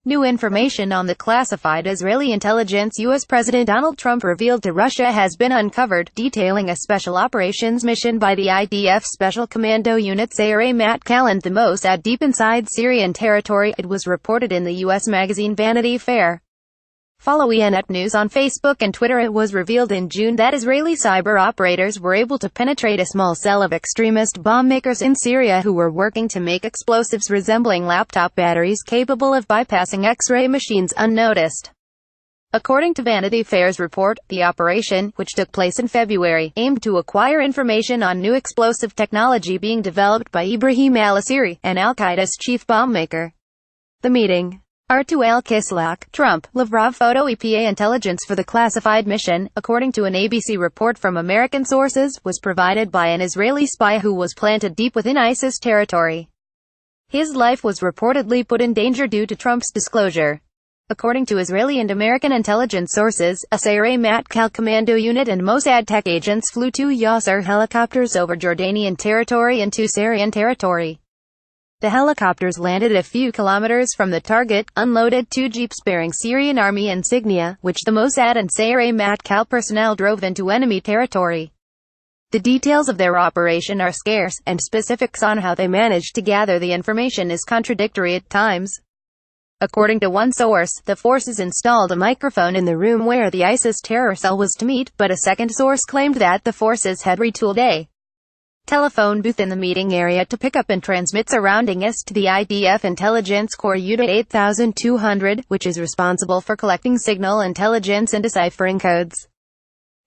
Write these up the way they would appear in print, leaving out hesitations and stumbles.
New information on the classified Israeli intelligence U.S. President Donald Trump revealed to Russia has been uncovered, detailing a special operations mission by the IDF Special Commando Unit Sayeret Matkal and the Mossad deep inside Syrian territory, it was reported in the U.S. magazine Vanity Fair. Follow ENet News on Facebook and Twitter. It was revealed in June that Israeli cyber operators were able to penetrate a small cell of extremist bomb makers in Syria who were working to make explosives resembling laptop batteries capable of bypassing X-ray machines unnoticed. According to Vanity Fair's report, the operation, which took place in February, aimed to acquire information on new explosive technology being developed by Ibrahim al-Asiri, an al-Qaeda's chief bomb maker. The meeting. R2 al-Kislak, Trump, Lavrov photo EPA intelligence for the classified mission, according to an ABC report from American sources, was provided by an Israeli spy who was planted deep within ISIS territory. His life was reportedly put in danger due to Trump's disclosure. According to Israeli and American intelligence sources, a Sayeret Matkal commando unit and Mossad tech agents flew 2 Yasser helicopters over Jordanian territory into Syrian territory. The helicopters landed a few kilometers from the target, unloaded 2 jeeps bearing Syrian army insignia, which the Mossad and Sayeret Matkal personnel drove into enemy territory. The details of their operation are scarce, and specifics on how they managed to gather the information is contradictory at times. According to one source, the forces installed a microphone in the room where the ISIS terror cell was to meet, but a second source claimed that the forces had retooled a telephone booth in the meeting area to pick up and transmit surroundings to the IDF Intelligence Corps Unit 8200, which is responsible for collecting signal intelligence and deciphering codes.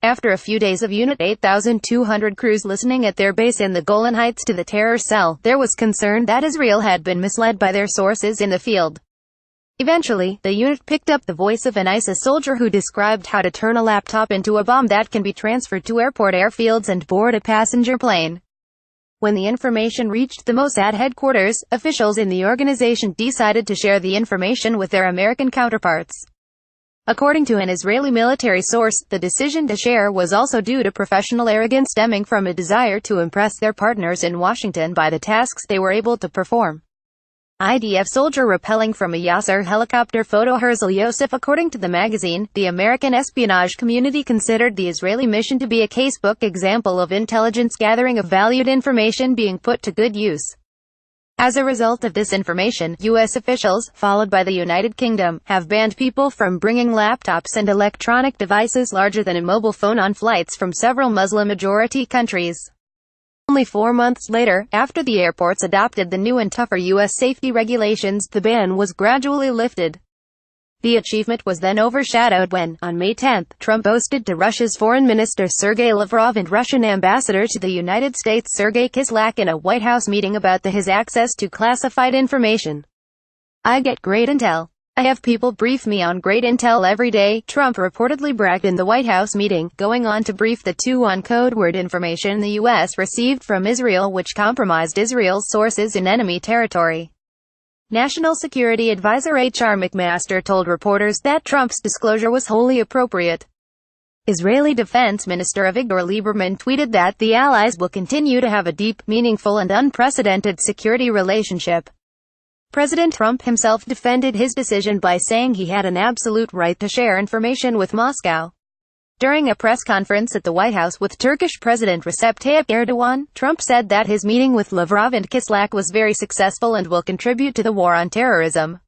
After a few days of Unit 8200 crews listening at their base in the Golan Heights to the terror cell, there was concern that Israel had been misled by their sources in the field. Eventually, the unit picked up the voice of an ISIS soldier who described how to turn a laptop into a bomb that can be transferred to airport airfields and board a passenger plane. When the information reached the Mossad headquarters, officials in the organization decided to share the information with their American counterparts. According to an Israeli military source, the decision to share was also due to professional arrogance stemming from a desire to impress their partners in Washington by the tasks they were able to perform. IDF soldier rappelling from a Yasser helicopter photo. Herzl Yosef. According to the magazine, the American espionage community considered the Israeli mission to be a casebook example of intelligence gathering of valued information being put to good use. As a result of this information, U.S. officials, followed by the United Kingdom, have banned people from bringing laptops and electronic devices larger than a mobile phone on flights from several Muslim-majority countries. Only 4 months later, after the airports adopted the new and tougher U.S. safety regulations, the ban was gradually lifted. The achievement was then overshadowed when, on May 10, Trump boasted to Russia's Foreign Minister Sergei Lavrov and Russian Ambassador to the United States Sergei Kislak in a White House meeting about his access to classified information. "I get great intel. I have people brief me on great intel every day," Trump reportedly bragged in the White House meeting, going on to brief the two on code word information the U.S. received from Israel which compromised Israel's sources in enemy territory. National Security Advisor H.R. McMaster told reporters that Trump's disclosure was wholly appropriate. Israeli Defense Minister Avigdor Lieberman tweeted that the allies will continue to have a deep, meaningful and unprecedented security relationship. President Trump himself defended his decision by saying he had an absolute right to share information with Moscow. During a press conference at the White House with Turkish President Recep Tayyip Erdogan, Trump said that his meeting with Lavrov and Kislak was very successful and will contribute to the war on terrorism.